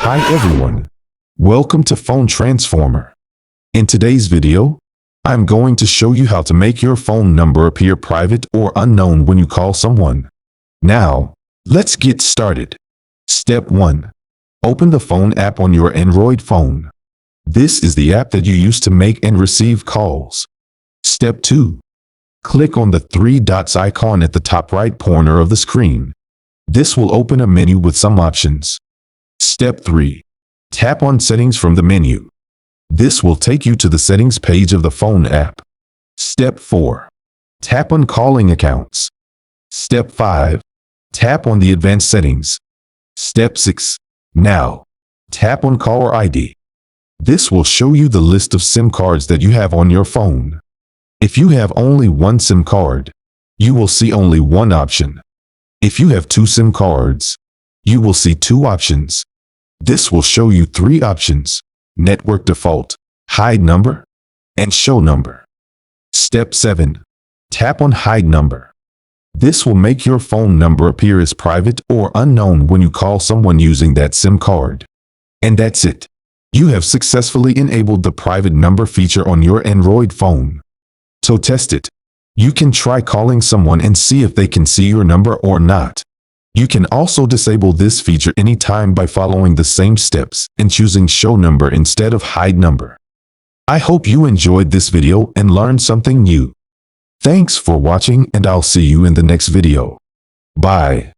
Hi everyone. Welcome to Phone Transformer. In today's video, I'm going to show you how to make your phone number appear private or unknown when you call someone. Now, let's get started. Step 1. Open the phone app on your Android phone. This is the app that you use to make and receive calls. Step 2. Click on the three dots icon at the top right corner of the screen. This will open a menu with some options. Step 3. Tap on Settings from the menu. This will take you to the settings page of the phone app. Step 4. Tap on Calling Accounts. Step 5. Tap on the Advanced Settings. Step 6. Now, tap on Caller ID. This will show you the list of SIM cards that you have on your phone. If you have only one SIM card, you will see only one option. If you have two SIM cards, you will see two options. This will show you three options: Network Default, Hide Number, and Show Number. Step 7. Tap on Hide Number. This will make your phone number appear as private or unknown when you call someone using that SIM card. And that's it. You have successfully enabled the private number feature on your Android phone. So test it. You can try calling someone and see if they can see your number or not. You can also disable this feature anytime by following the same steps and choosing Show Number instead of Hide Number. I hope you enjoyed this video and learned something new. Thanks for watching, and I'll see you in the next video. Bye.